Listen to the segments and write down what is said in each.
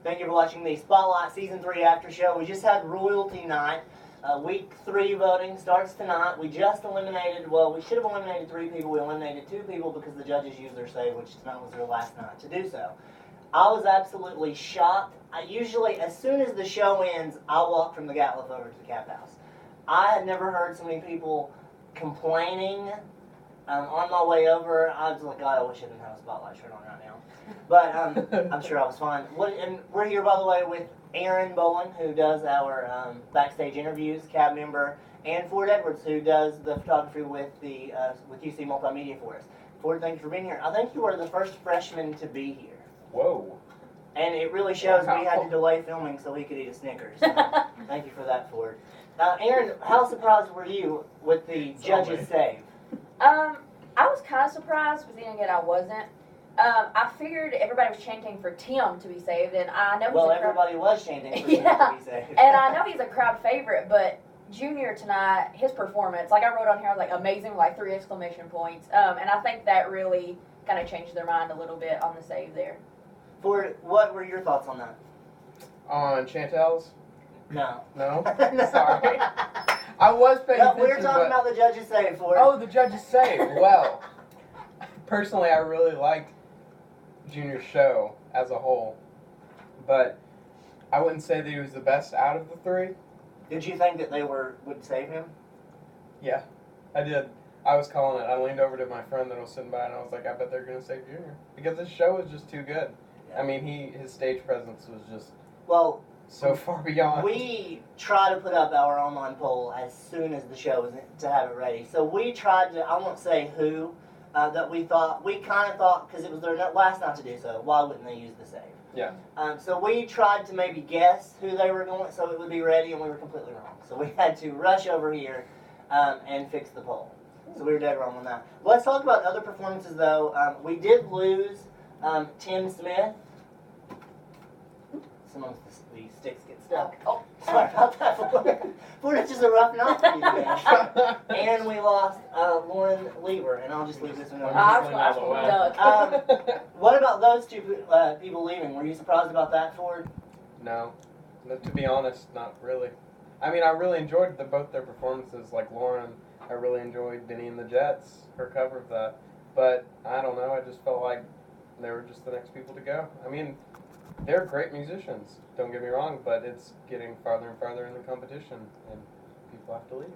Thank you for watching the Spotlight Season 3 After Show. We just had Royalty Night. Week 3 voting starts tonight. We just eliminated, we should have eliminated 3 people. We eliminated 2 people because the judges used their save, which tonight was their last night to do so. I was absolutely shocked. Usually, as soon as the show ends, I walk from the Gatliff over to the Cap House. I had never heard so many people complaining on my way over. I was like, God, I wish I didn't have a Spotlight shirt on right now. But I'm sure I was fine. And we're here, by the way, with Aryn Bowling, who does our backstage interviews, cab member, and Ford Edwards, who does the photography with UC Multimedia for us. Ford, thank you for being here. I think you were the first freshman to be here. Whoa. And it really shows we had to delay filming so we could eat a Snickers. So thank you for that, Ford. Aryn, how surprised were you with the judges' save? I was kind of surprised, but then again, I wasn't. I figured everybody was chanting for Tim to be saved, and I know everybody was chanting for Tim to be saved. And I know he's a crowd favorite, but Junior tonight, his performance, like I wrote on here, I was like, amazing, like 3 exclamation points. And I think that really kind of changed their mind a little bit on the save there. Ford, what were your thoughts on that? On Chantel's? No. No? Sorry. I was paying attention. We were talking about the judges' save, Ford. Oh, the judges' save. Well, personally, I really liked Junior's show as a whole, but I wouldn't say that he was the best out of the 3. Did you think that they would save him? Yeah, I did. I was calling it. I leaned over to my friend that was sitting by, and I was like, I bet they're going to save Junior. Because this show was just too good. Yeah. I mean, his stage presence was just so far beyond. We try to put up our online poll as soon as the show is to have it ready. So we tried to, I won't say who, that we kind of thought, because it was their last night to do so, why wouldn't they use the save? Yeah. So we tried to maybe guess who they were going, so it would be ready, and we were completely wrong. So we had to rush over here and fix the poll. So we were dead wrong on that. Let's talk about other performances, though. We did lose Tim Smith. Sometimes the sticks get stuck. Oh, sorry about that. Ford, it's just a rough night for you today. And we lost Lauren Lever, and I'll just leave this one over. What about those 2 people leaving? Were you surprised about that, Ford? No. To be honest, not really. I mean, I really enjoyed both their performances. Like Lauren, I really enjoyed Benny and the Jets, her cover of that. But I don't know, I just felt like they were just the next people to go. I mean, they're great musicians, don't get me wrong, but it's getting farther and farther in the competition, and people have to leave.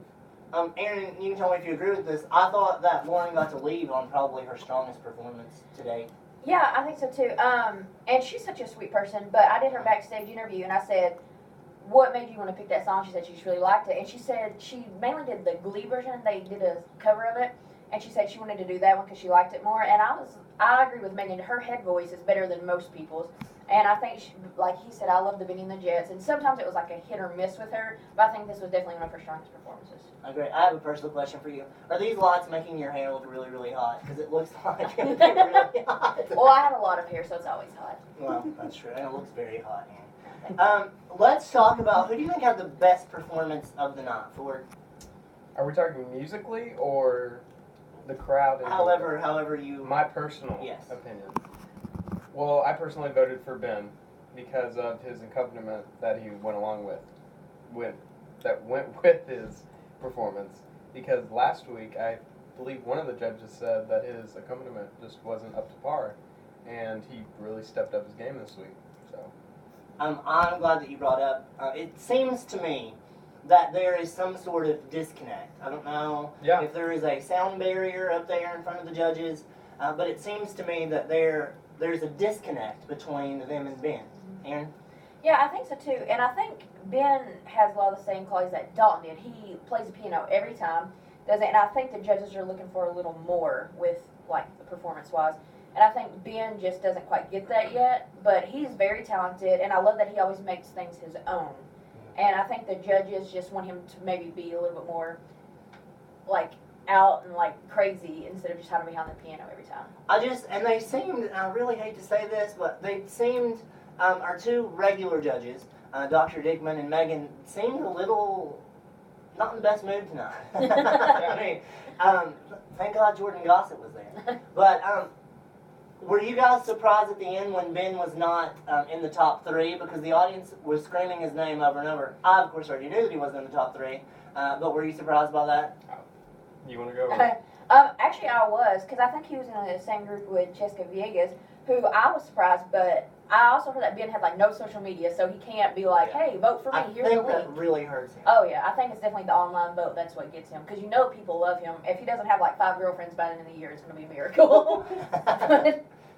Aryn, you can tell me if you agree with this. I thought that Lauren got to leave on probably her strongest performance today. Yeah, I think so too. And she's such a sweet person, but I did her backstage interview, and I said, what made you want to pick that song? She said she just really liked it, and she said she mainly did the Glee version. They did a cover of it, and she said she wanted to do that one because she liked it more, and I agree with Megan. Her head voice is better than most people's. And I think, like he said, I love the Benny and the Jets. And sometimes it was like a hit or miss with her. But I think this was definitely one of her strongest performances. Okay, I have a personal question for you. Are these lights making your hair look really, really hot? Because it looks like it's really hot. Well, I have a lot of hair, so it's always hot. Well, that's true. And it looks very hot here. Let's talk about, who do you think had the best performance of the night, Ford? Are we talking musically or the crowd? However you... My personal opinion. Well, I personally voted for Ben because of his accompaniment that he went along with his performance. Because last week, I believe one of the judges said that his accompaniment just wasn't up to par, and he really stepped up his game this week. So, I'm glad that you brought up. It seems to me that there is some sort of disconnect. I don't know if there is a sound barrier up there in front of the judges, but it seems to me that there's a disconnect between them and Ben. Aryn? Yeah, I think so too. And I think Ben has a lot of the same qualities that Dalton did. He plays the piano every time, does it? And I think the judges are looking for a little more with, like, the performance-wise. And I think Ben just doesn't quite get that yet, but he's very talented, and I love that he always makes things his own. And I think the judges just want him to maybe be a little bit more, like, out and like crazy instead of just hiding behind the piano every time. They seemed, I really hate to say this, but they seemed, our 2 regular judges, Dr. Dickman and Megan, seemed a little not in the best mood tonight. I mean, thank God Jordan Gossett was there. But Were you guys surprised at the end when Ben was not in the top 3 because the audience was screaming his name over and over? I, of course, already knew that he wasn't in the top 3, but were you surprised by that? You want to go? Actually, I was, because I think he was in the same group with Jessica Villegas, who I was surprised, but I also heard that Ben had like no social media, so he can't be like, hey, vote for me, here's the I think link. that really hurts him. Oh yeah, I think it's definitely the online vote. That's what gets him, because you know people love him. If he doesn't have like 5 girlfriends by the end of the year, it's going to be a miracle.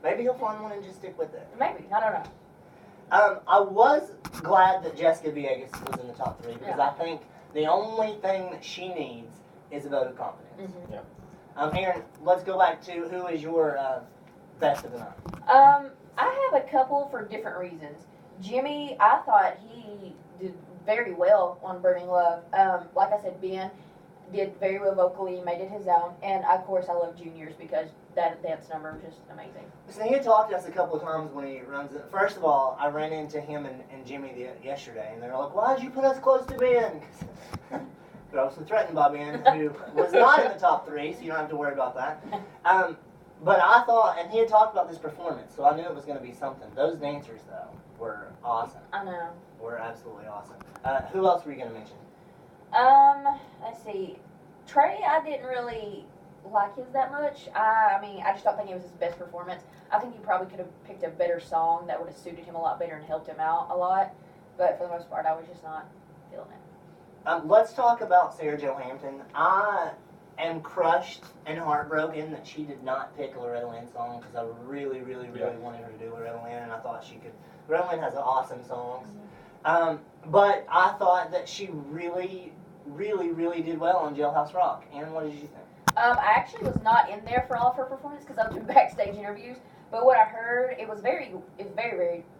Maybe he'll find one and just stick with it. Maybe, I don't know. I was glad that Jessica Villegas was in the top 3 because I think the only thing that she needs is a vote of confidence. Mm-hmm. Yeah. Aryn, let's go back to who is your best of the night. I have a couple for different reasons. Jimmy, I thought he did very well on Burning Love. Like I said, Ben did very well vocally, made it his own, and of course I love Junior's because that dance number was just amazing. So he had talked to us a couple of times when he runs it. First of all, I ran into him and Jimmy yesterday, and they were like, "Why did you put us close to Ben?" But I was threatened by Ben, who was not in the top 3, so you don't have to worry about that. But I thought, and he had talked about this performance, so I knew it was going to be something. Those dancers, though, were awesome. I know. Were absolutely awesome. Who else were you going to mention? Let's see. Trey, I didn't really like his that much. I mean, I just don't think it was his best performance. I think he probably could have picked a better song that would have suited him a lot better and helped him out a lot. But for the most part, I was just not feeling it. Let's talk about Sarah Jo Hampton. I am crushed and heartbroken that she did not pick a Loretta Lynn song because I really wanted her to do Loretta Lynn, and I thought she could. Loretta Lynn has awesome songs. But I thought that she really did well on Jailhouse Rock. And what did you think? I actually was not in there for all of her performance because I was doing backstage interviews. But what I heard, it was very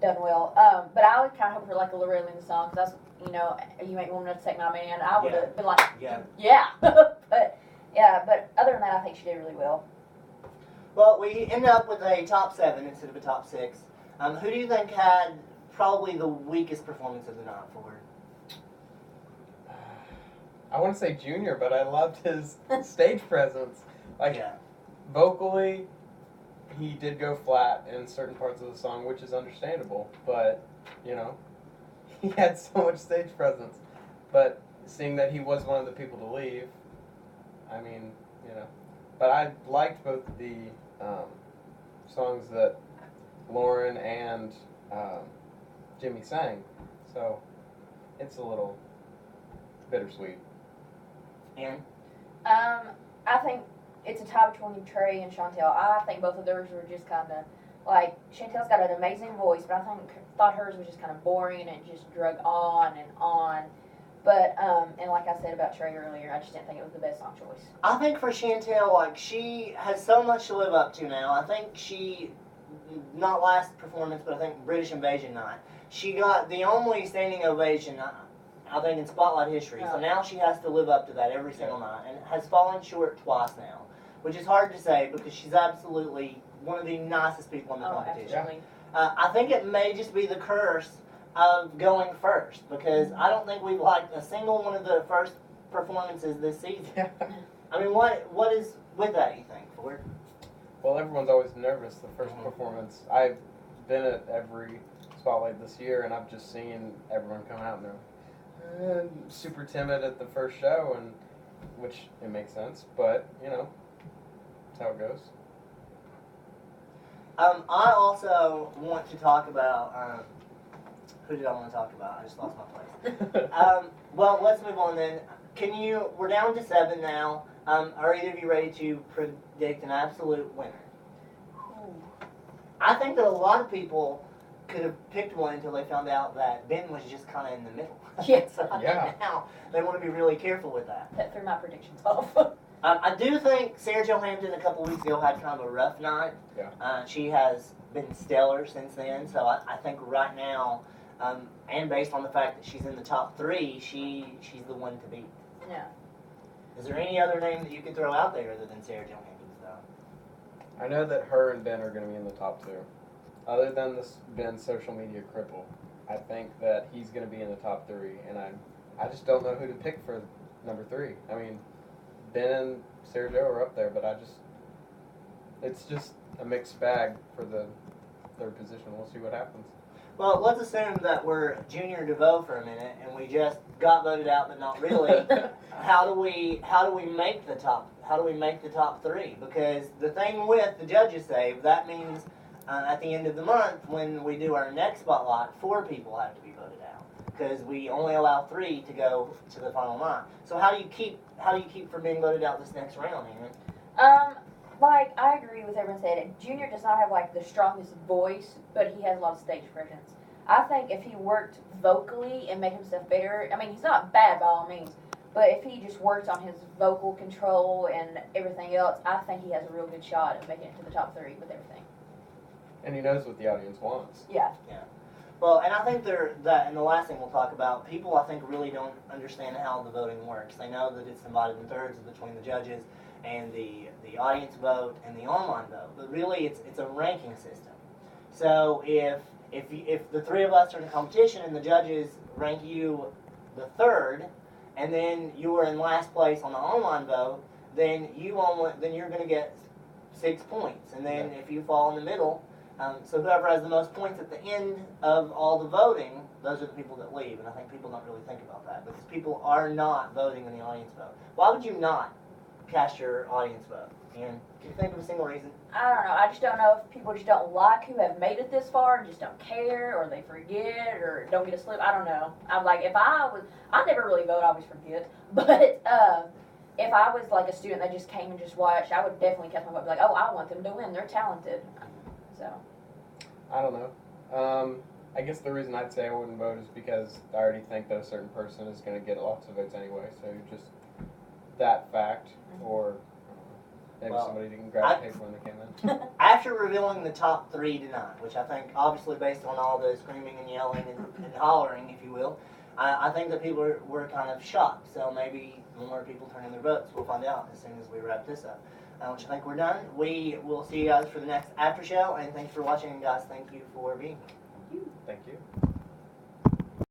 done well. But I would kind of hope for like a Loretta Lynn song because that's, you know, You Ain't Woman Enough to Take My Man. I would have been like, yeah. But other than that, I think she did really well. Well, we ended up with a top 7 instead of a top 6. Who do you think had probably the weakest performance of the night for her? I want to say Junior, but I loved his stage presence. Like, vocally, he did go flat in certain parts of the song, which is understandable. But, you know, he had so much stage presence. But seeing that he was one of the people to leave, I mean, you know. But I liked both the songs that Lauren and Jimmy sang. So it's a little bittersweet. And? I think it's a tie between Trey and Chantel. I think both of theirs were just kind of, like, Chantel's got an amazing voice, but I thought hers was just kind of boring and it just drug on and on. But, and like I said about Trey earlier, I just didn't think it was the best song choice. I think for Chantel, like, she has so much to live up to now. I think she, not last performance, but I think British Invasion night, she got the only standing ovation, I think, in Spotlight history. So now she has to live up to that every single night, and has fallen short twice now, which is hard to say because she's absolutely one of the nicest people in the competition. Absolutely. I think it may just be the curse of going first because I don't think we've liked a single one of the first performances this season. I mean, what is with that, you think, Ford? Well, everyone's always nervous the first performance. I've been at every Spotlight this year, and I've just seen everyone come out and they're super timid at the first show, and which it makes sense, but, you know, that's how it goes. I also want to talk about, who did I want to talk about? I just lost my place. Well, let's move on then. We're down to 7 now. Are either of you ready to predict an absolute winner? I think that a lot of people could have picked one until they found out that Ben was just kind of in the middle. So I think now they want to be really careful with that. That threw my predictions off. I do think Sarah Jo Hampton a couple weeks ago had kind of a rough night. She has been stellar since then, so I think right now, and based on the fact that she's in the top 3, she's the one to beat. Yeah. Is there any other name that you could throw out there other than Sarah Jo Hampton's, though? I know that her and Ben are going to be in the top 2. Other than this Ben's social media cripple, I think that he's going to be in the top 3, and I just don't know who to pick for number 3. I mean, Ben and Sarah Jo are up there, but it's just a mixed bag for the third position. We'll see what happens. Well, let's assume that we're Junior DeVeaux for a minute, and we just got voted out, but not really. How do we make the top? How do we make the top three? Because the thing with the judges save, that means at the end of the month, when we do our next spotlight, 4 people have to be voted out because we only allow 3 to go to the final 9. So how do you keep from being voted out this next round, Aryn? Like, I agree with everyone saying it. Junior does not have, like, the strongest voice, but he has a lot of stage presence. I think if he worked vocally and made himself better, I mean, he's not bad by all means, but if he just worked on his vocal control and everything else, I think he has a real good shot at making it to the top 3 with everything. And he knows what the audience wants. Yeah. Well, and I think and the last thing we'll talk about, people I think really don't understand how the voting works. They know that it's divided in thirds between the judges and the audience vote and the online vote, but really it's a ranking system. So if the 3 of us are in a competition and the judges rank you the 3rd, and then you were in last place on the online vote, then you're going to get 6 points, and then if you fall in the middle. So whoever has the most points at the end of all the voting, those are the people that leave. And I think people don't really think about that because people are not voting in the audience vote. Why would you not cast your audience vote? And can you think of a single reason? I don't know. I just don't know if people just don't like who have made it this far and just don't care, or they forget, or don't get a slip. I don't know. I'm like, I never really vote. I always forget. But if I was like a student that just came and just watched, I would definitely cast my vote. Be like, oh, I want them to win. They're talented. So. I don't know. I guess the reason I'd say I wouldn't vote is because I already think that a certain person is going to get lots of votes anyway. So just that fact, or maybe somebody didn't gravitate when they came in. After revealing the top 3 tonight, which I think obviously based on all the screaming and yelling and hollering, if you will, I think that people were kind of shocked. So maybe more people turn in their votes. We'll find out as soon as we wrap this up. Which I think we're done. We will see you guys for the next after show, and thanks for watching, and guys, thank you for being here. Thank you.